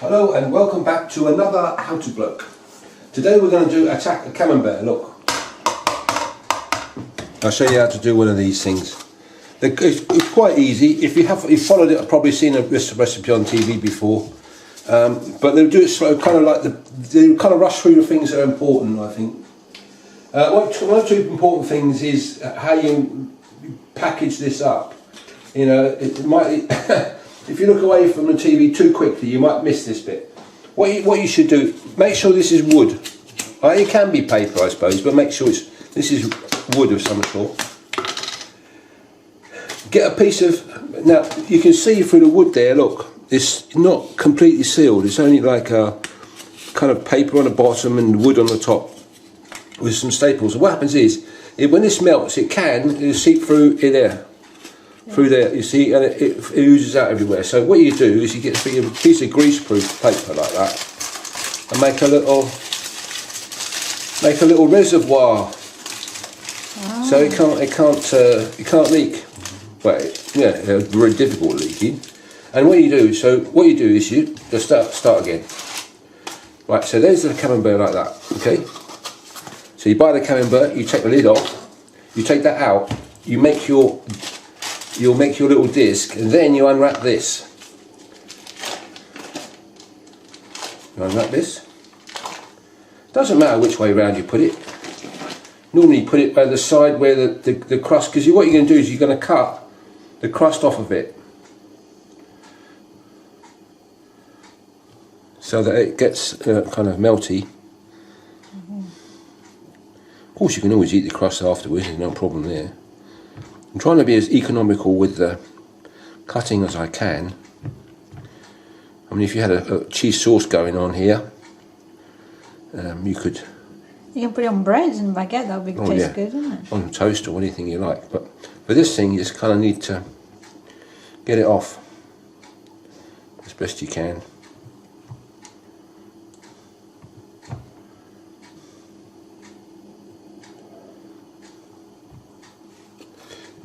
Hello and welcome back to another HowToBloke. Today we're going to do a camembert. Look, I'll show you how to do one of these things. It's quite easy. If you've followed it, I've probably seen a recipe on TV before. But they'll do it slow, kind of like they kind of rush through the things that are important, I think. One of the two important things is how you package this up. You know, it might. If you look away from the TV too quickly, you might miss this bit. What you should do, make sure this is wood. It can be paper, I suppose, but make sure this is wood of some sort. Get a piece of, now you can see through the wood there, look, it's not completely sealed, it's only like a kind of paper on the bottom and wood on the top with some staples. And what happens is, when this melts, it'll seep through in there. Through there, you see, and it oozes out everywhere. So what you do is you get a piece of greaseproof paper like that, and make a little reservoir. Oh. So it can't leak. But yeah, very difficult leaking. And what you do is you just start again. Right. So there's the camembert like that. Okay. So you buy the camembert, you take the lid off, you take that out, you'll make your little disc, and then you unwrap this. You unwrap this. Doesn't matter which way around you put it. Normally you put it by the side where the crust, because what you're going to do is you're going to cut the crust off of it, so that it gets kind of melty. Of course, you can always eat the crust afterwards, there's no problem there. I'm trying to be as economical with the cutting as I can. I mean, if you had a cheese sauce going on here, you could... You can put it on bread and baguette, that would taste good, isn't it? On toast or anything you like. But for this thing, you just kind of need to get it off as best you can.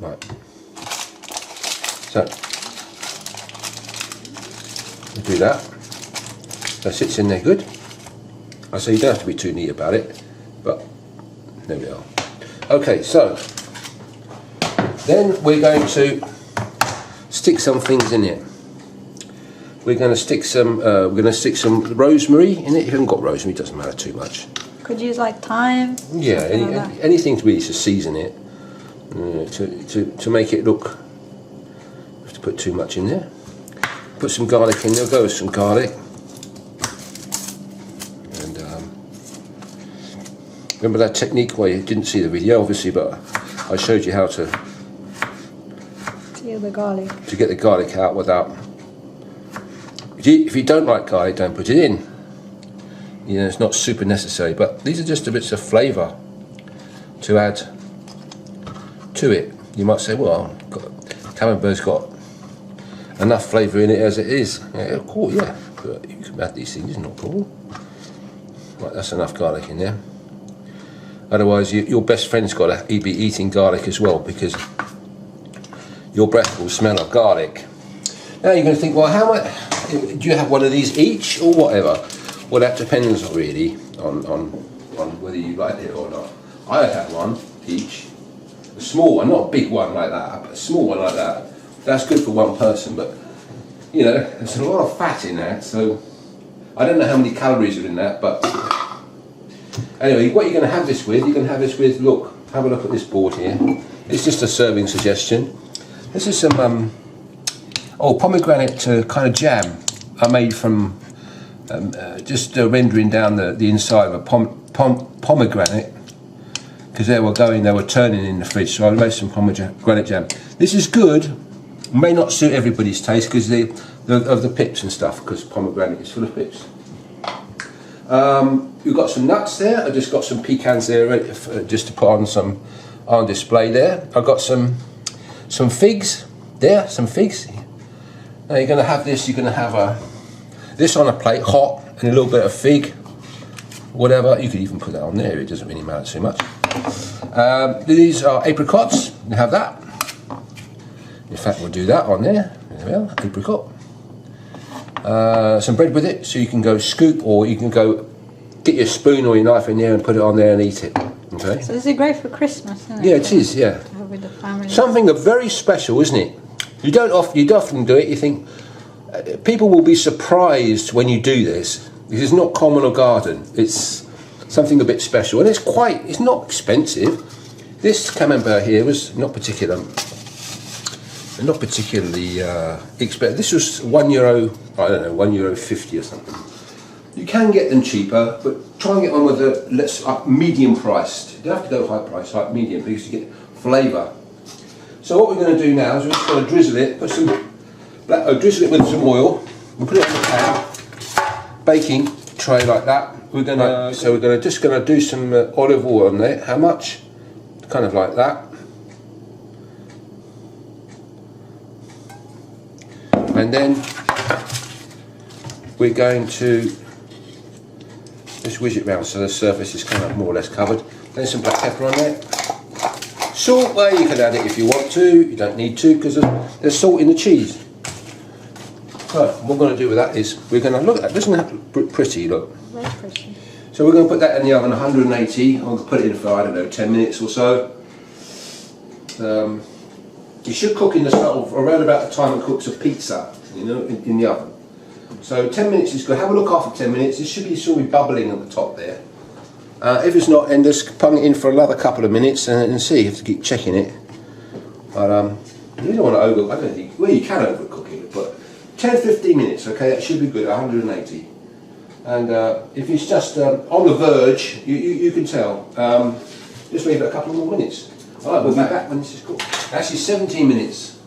Right, so we'll do that. That sits in there good. I say you don't have to be too neat about it, but there we are. Okay, so then we're going to stick some things in it. We're going to stick some rosemary in it. If you haven't got rosemary, it doesn't matter too much. Could use like thyme. Yeah, anything to really to season it. To make it look, you have to put too much in there. Put some garlic in there, go with some garlic. And remember that technique where you didn't see the video obviously, but I showed you how to get the garlic. To get the garlic out without, if you don't like garlic, don't put it in. You know, it's not super necessary, but these are just a bits of flavour to add to it. You might say, well, camembert's got enough flavour in it as it is. Yeah, cool, yeah. But you can add these things, it's not a problem. Right, that's enough garlic in there. Otherwise, your best friend's got to be eating garlic as well, because your breath will smell of garlic. Now you're going to think, well, how much do you have? One of these each, or whatever? Well, that depends really on whether you like it or not. I have one each. A small one, not a big one like that, but a small one like that. That's good for one person, but you know, there's a lot of fat in that, so I don't know how many calories are in that, but anyway, what you're going to have this with, look, have a look at this board here. It's just a serving suggestion. This is some pomegranate kind of jam I made from just rendering down the inside of a pomegranate. Because they were turning in the fridge, so I made some pomegranate jam. This is good, may not suit everybody's taste because of the pips and stuff, because pomegranate is full of pips. We've got some nuts there. I just got some pecans there ready just to put on display there. I've got some figs there, some figs. Now you're going to have this. You're going to have this on a plate, hot, and a little bit of fig. Whatever, you could even put that on there, it doesn't really matter too much. These are apricots, you have that. In fact, we'll do that on there. There we are, apricot. some bread with it, so you can go scoop, or you can go get your spoon or your knife in there and put it on there and eat it. Okay. So this is great for Christmas, isn't it? Yeah, it is. Yeah. To have with the family. Something very special, isn't it? You often do it. You think people will be surprised when you do this. This is not common or garden. It's something a bit special, and it's not expensive. This camembert here was not particularly expensive. This was €1, I don't know, €1.50 or something. You can get them cheaper, but try and get one with medium priced. You don't have to go high price, like medium, because you get flavour. So what we're going to do now is we're just going to drizzle it, drizzle it with some oil. We'll put it in the pan, baking tray like that. We're going to just going to do some olive oil on there. How much? Kind of like that. And then we're going to just whiz it round so the surface is kind of more or less covered. Then some black pepper on there. Salt, well, you can add it if you want to. You don't need to, because there's salt in the cheese. So what we're going to do with that is we're going to look at that. Doesn't that look pretty? Look. Very pretty. So we're going to put that in the oven 180. I'm going to put it in for, I don't know, 10 minutes or so. You should cook in the stove around about the time it cooks a pizza, you know, in the oven. So 10 minutes is good. Have a look after 10 minutes. It should be bubbling at the top there. If it's not, then just pung it in for another couple of minutes and see. You have to keep checking it. But you don't want to I don't think, well, you can overcook it, but 10-15 minutes, okay, that should be good, 180. And if it's just on the verge, you can tell. Just leave it a couple more minutes. Alright, we'll be back when this is cooked. Actually, 17 minutes.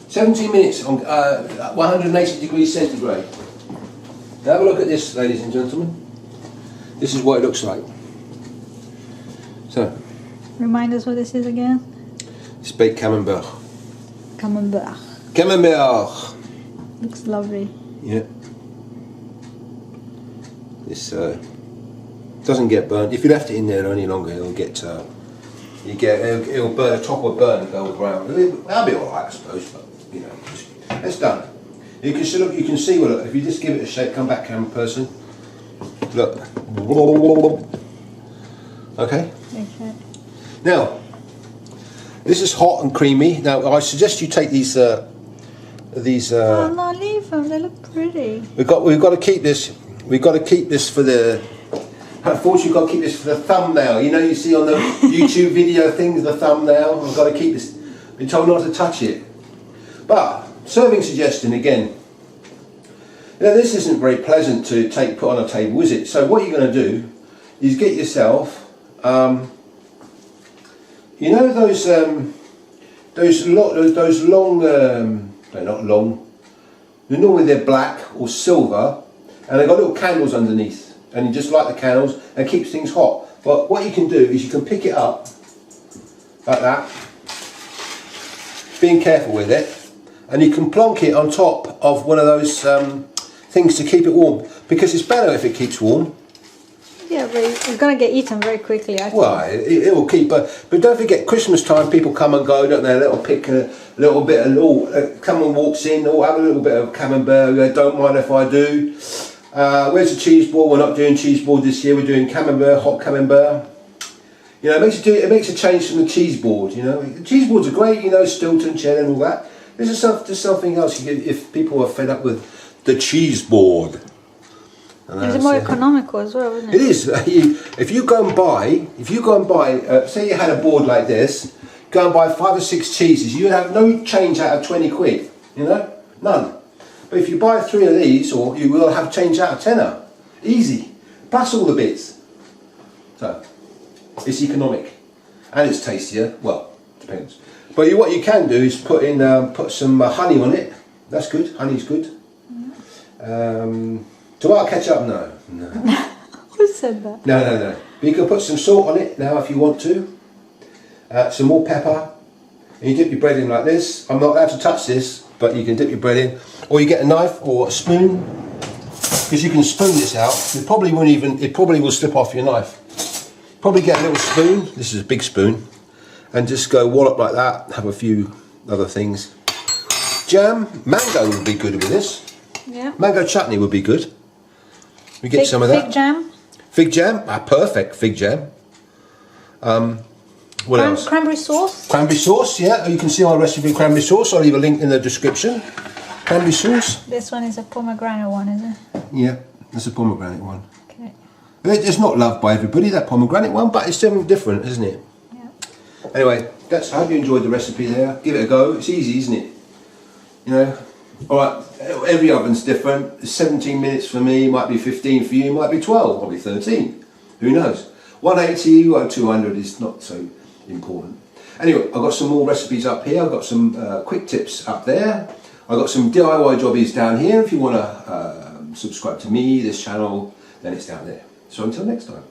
17 minutes on 180 degrees centigrade. Now have a look at this, ladies and gentlemen. This is what it looks like. So. Remind us what this is again? It's baked camembert. Camembert. Camembert. Looks lovely. Yeah. This doesn't get burnt. If you left it in there any longer, it'll get it'll burn. The top will burn and go brown. That'll be all right, I suppose. But you know, it's done. You can see. Look. You can see. Well, look, if you just give it a shake, come back, camera person. Look. Okay. Okay. Now, this is hot and creamy. Now, I suggest you take these. Oh no, leave them. They look pretty. We've got to keep this. We've got to keep this for the. Unfortunately, we've got to keep this for the thumbnail. You know, you see on the YouTube video things, the thumbnail. We've got to keep this. Been told not to touch it. But serving suggestion again. You know, this isn't very pleasant to put on a table, is it? So what you're going to do is get yourself. You know those long. They're not long. Normally they're black or silver, and they've got little candles underneath, and you just light the candles and it keeps things hot. But what you can do is you can pick it up like that, being careful with it, and you can plonk it on top of one of those things to keep it warm, because it's better if it keeps warm. Yeah, but it's going to get eaten very quickly, I think. Well, it will keep, but don't forget, Christmas time, people come and go, don't they? They'll pick a little bit of, come and walks in, or have a little bit of camembert, don't mind if I do. Where's the cheeseboard? We're not doing cheeseboard this year, we're doing camembert, hot camembert. You know, it makes a change from the cheeseboard, you know. The cheeseboards are great, you know, Stilton, cheddar and all that. This is just something else you get if people are fed up with the cheeseboard. It's more economical as well, isn't it? It is. If you go and buy, say you had a board like this, go and buy 5 or 6 cheeses, you'd have no change out of 20 quid, you know, none. But if you buy 3 of these, or you will have change out of tenner, easy, plus all the bits. So it's economic, and it's tastier. Well, depends. But what you can do is put some honey on it. That's good. Honey's good. Tomato ketchup, no. Who said that? No. But you can put some salt on it now if you want to. Some more pepper. And you dip your bread in like this. I'm not allowed to touch this, but you can dip your bread in. Or you get a knife or a spoon, because you can spoon this out. It probably will slip off your knife. Probably get a little spoon. This is a big spoon. And just go wallop like that. Have a few other things. Jam, mango would be good with this. Yeah. Mango chutney would be good. We get some of that. Fig jam. Fig jam, perfect fig jam. What else? Cranberry sauce. Cranberry sauce, yeah. You can see our recipe for cranberry sauce. I'll leave a link in the description. Cranberry sauce. This one is a pomegranate one, is it? Yeah, that's a pomegranate one. Okay. It's not loved by everybody, that pomegranate one, but it's something different, isn't it? Yeah. Anyway, I hope you enjoyed the recipe there. Give it a go. It's easy, isn't it? You know. All right. Every oven's different. It's 17 minutes for me. Might be 15 for you. Might be 12. Probably 13. Who knows? 180 or 200 is not so important. Anyway, I've got some more recipes up here. I've got some quick tips up there. I've got some DIY jobbies down here. If you want to subscribe to me, this channel, then it's down there. So until next time.